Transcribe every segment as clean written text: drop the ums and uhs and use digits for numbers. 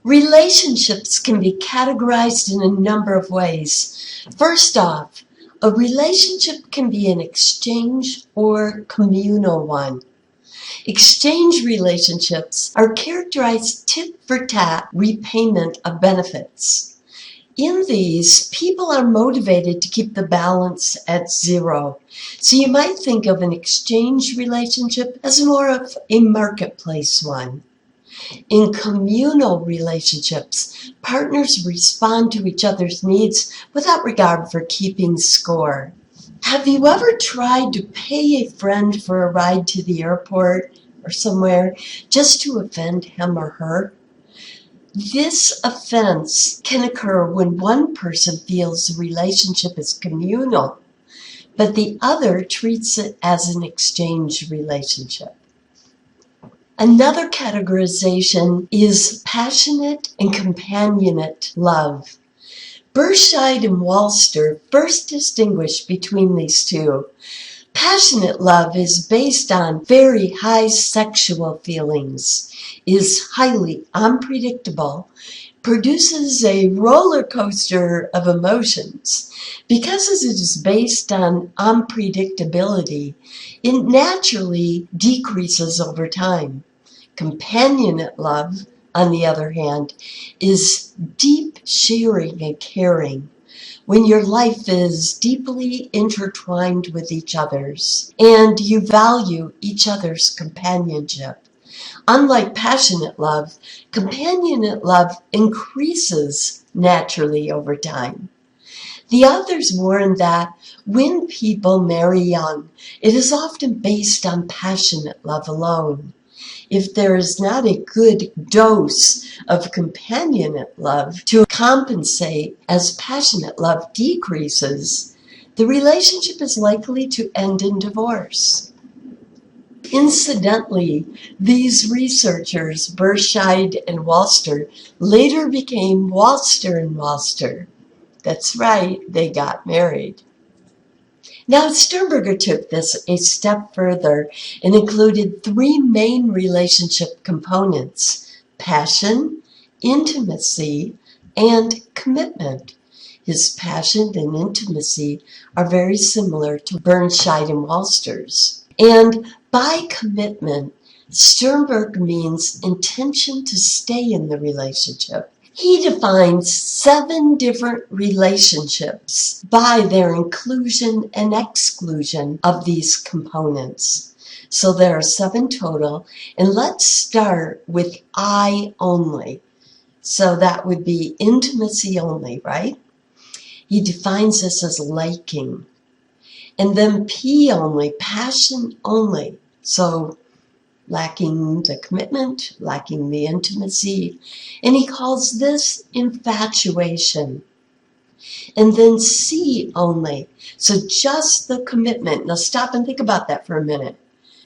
Relationships can be categorized in a number of ways. First off, a relationship can be an exchange or communal one. Exchange relationships are characterized tit for tat repayment of benefits. In these, people are motivated to keep the balance at zero. So you might think of an exchange relationship as more of a marketplace one. In communal relationships, partners respond to each other's needs without regard for keeping score. Have you ever tried to pay a friend for a ride to the airport or somewhere just to offend him or her? This offense can occur when one person feels the relationship is communal, but the other treats it as an exchange relationship. Another categorization is passionate and companionate love. Burscheid and Walster first distinguished between these two. Passionate love is based on very high sexual feelings, is highly unpredictable, produces a roller coaster of emotions. Because it is based on unpredictability, it naturally decreases over time. Companionate love, on the other hand, is deep sharing and caring, when your life is deeply intertwined with each other's and you value each other's companionship. Unlike passionate love, companionate love increases naturally over time. The authors warn that when people marry young, it is often based on passionate love alone. If there is not a good dose of companionate love to compensate as passionate love decreases, the relationship is likely to end in divorce. Incidentally, these researchers, Burscheid and Walster, later became Walster and Walster. That's right, they got married. Now, Sternberger took this a step further and included three main relationship components: passion, intimacy, and commitment. His passion and intimacy are very similar to Burscheid and Walster's. And by commitment, Sternberg means intention to stay in the relationship. He defines 7 different relationships by their inclusion and exclusion of these components. So there are 7 total, and let's start with I only. So that would be intimacy only, right? He defines this as liking. And then P only, passion only. So lacking the commitment, lacking the intimacy, and he calls this infatuation. And then C only, so just the commitment. Now stop and think about that for a minute.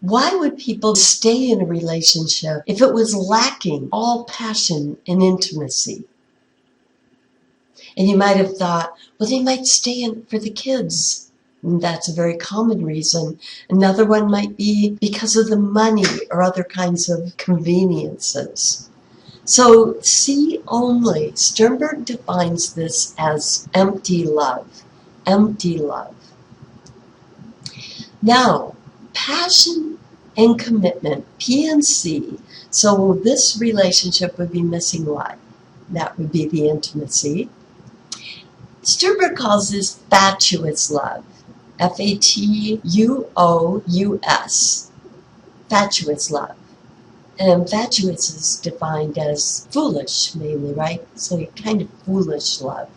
Why would people stay in a relationship if it was lacking all passion and intimacy? And you might have thought, well, they might stay in for the kids. And that's a very common reason. Another one might be because of the money or other kinds of conveniences. So C only, Sternberg defines this as empty love. Empty love. Now, passion and commitment, P and C. So this relationship would be missing what? That would be the intimacy. Sternberg calls this fatuous love. F-A-T-U-O-U-S, fatuous love. And fatuous is defined as foolish, mainly, right? So kind of foolish love.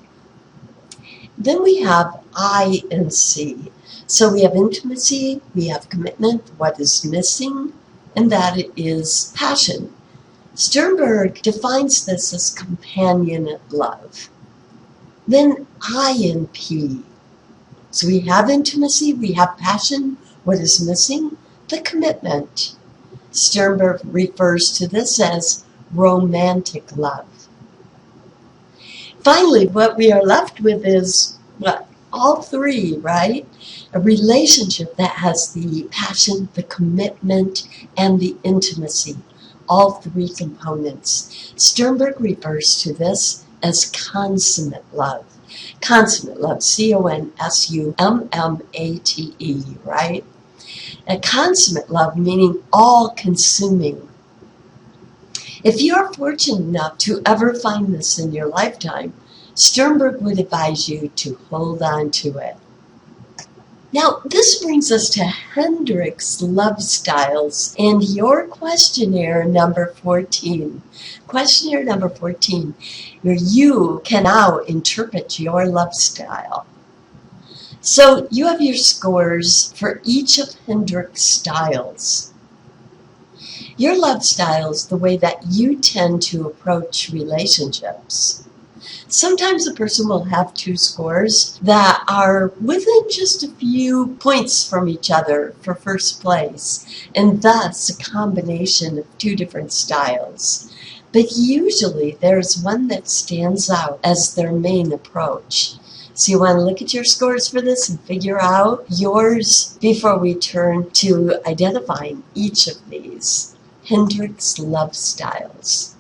Then we have I and C. So we have intimacy, we have commitment, what is missing, and that it is passion. Sternberg defines this as companionate love. Then I and P. So we have intimacy, we have passion. What is missing? The commitment. Sternberg refers to this as romantic love. Finally, what we are left with is what? All 3, right? A relationship that has the passion, the commitment, and the intimacy. all three components. Sternberg refers to this as consummate love. Consummate love, C-O-N-S-U-M-M-A-T-E, right? A consummate love meaning all-consuming. If you are fortunate enough to ever find this in your lifetime, Sternberg would advise you to hold on to it. Now, this brings us to Hendricks Love Styles and your questionnaire number 14. Questionnaire number 14, where you can now interpret your love style. So you have your scores for each of Hendricks' styles. Your love style is the way that you tend to approach relationships. Sometimes a person will have two scores that are within just a few points from each other for first place, and thus a combination of two different styles. But usually there's one that stands out as their main approach. So you want to look at your scores for this and figure out yours before we turn to identifying each of these Hendricks love styles.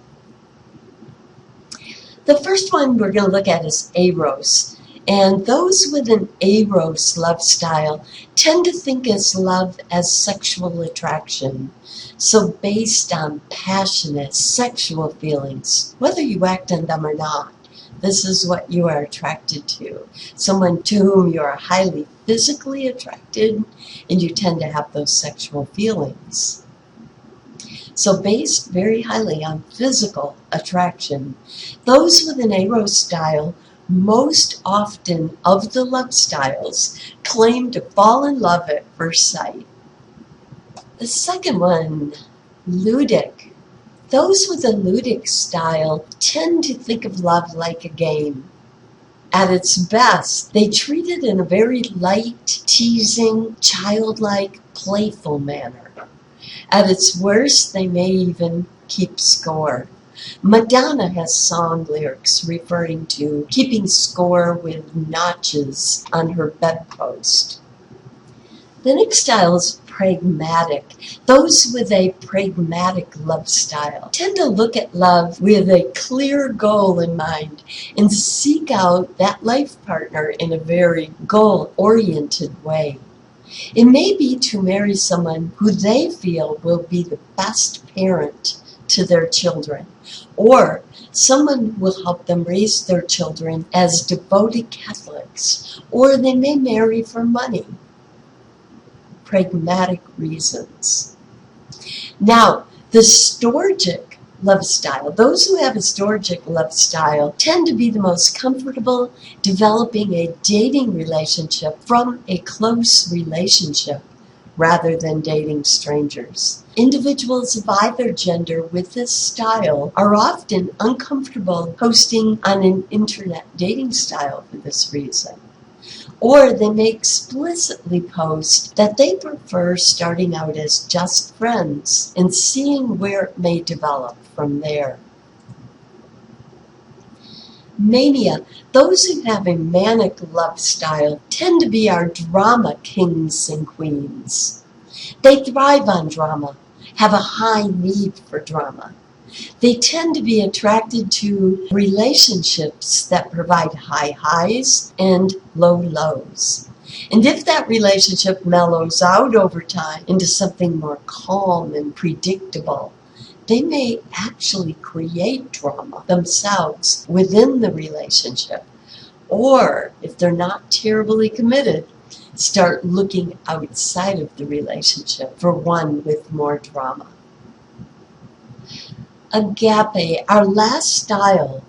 The first one we're going to look at is Eros. And those with an Eros love style tend to think of love as sexual attraction. So based on passionate sexual feelings, whether you act on them or not, this is what you are attracted to. Someone to whom you are highly physically attracted, and you tend to have those sexual feelings. So based very highly on physical attraction, those with an Eros style most often of the love styles claim to fall in love at first sight. The second one, Ludic. Those with a Ludic style tend to think of love like a game. At its best, they treat it in a very light, teasing, childlike, playful manner. At its worst, they may even keep score. Madonna has song lyrics referring to keeping score with notches on her bedpost. The next style is pragmatic. Those with a pragmatic love style tend to look at love with a clear goal in mind and seek out that life partner in a very goal-oriented way. It may be to marry someone who they feel will be the best parent to their children, or someone who will help them raise their children as devoted Catholics, or they may marry for money. Pragmatic reasons. Now, the Storgic love style. Those who have a Storgic love style tend to be the most comfortable developing a dating relationship from a close relationship rather than dating strangers. Individuals of either gender with this style are often uncomfortable posting on an internet dating style for this reason. Or they may explicitly post that they prefer starting out as just friends and seeing where it may develop from there. Mania. Those who have a manic love style tend to be our drama kings and queens. They thrive on drama, have a high need for drama. They tend to be attracted to relationships that provide high highs and low lows. And if that relationship mellows out over time into something more calm and predictable, they may actually create drama themselves within the relationship. Or, if they're not terribly committed, start looking outside of the relationship for one with more drama. Agape, our last style.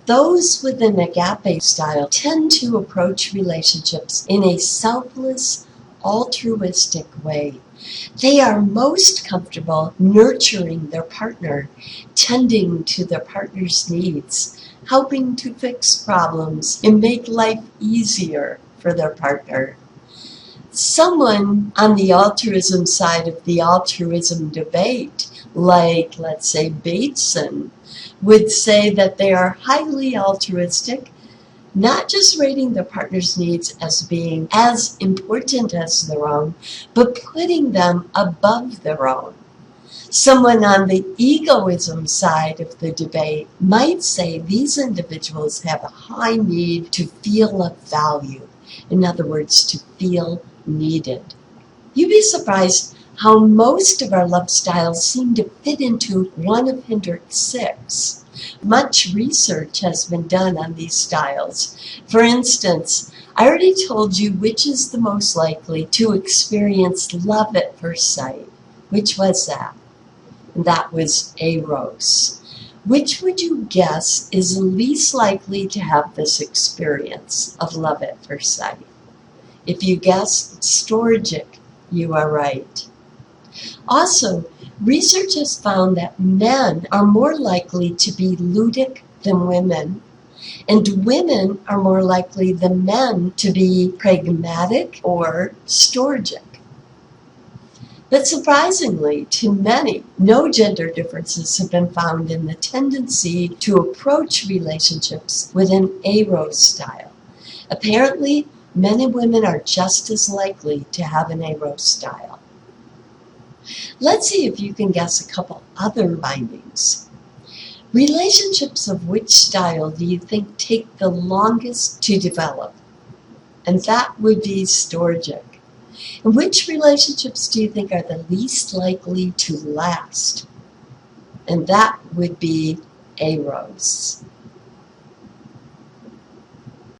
Those with an agape style tend to approach relationships in a selfless, altruistic way. They are most comfortable nurturing their partner, tending to their partner's needs, helping to fix problems and make life easier for their partner. Someone on the altruism side of the altruism debate, like, let's say, Bateson, would say that they are highly altruistic, not just rating their partner's needs as being as important as their own, but putting them above their own. Someone on the egoism side of the debate might say these individuals have a high need to feel of value. In other words, to feel needed. You'd be surprised how most of our love styles seem to fit into one of Hendricks' 6. Much research has been done on these styles. For instance, I already told you which is the most likely to experience love at first sight. Which was that? That was Eros. Which would you guess is least likely to have this experience of love at first sight? If you guessed Storgic, you are right. Also, research has found that men are more likely to be ludic than women, and women are more likely than men to be pragmatic or storgic. But surprisingly, to many, no gender differences have been found in the tendency to approach relationships with an Eros style. Apparently, men and women are just as likely to have an Eros style. Let's see if you can guess a couple other findings. Relationships of which style do you think take the longest to develop? And that would be Storgic. And which relationships do you think are the least likely to last? And that would be Eros.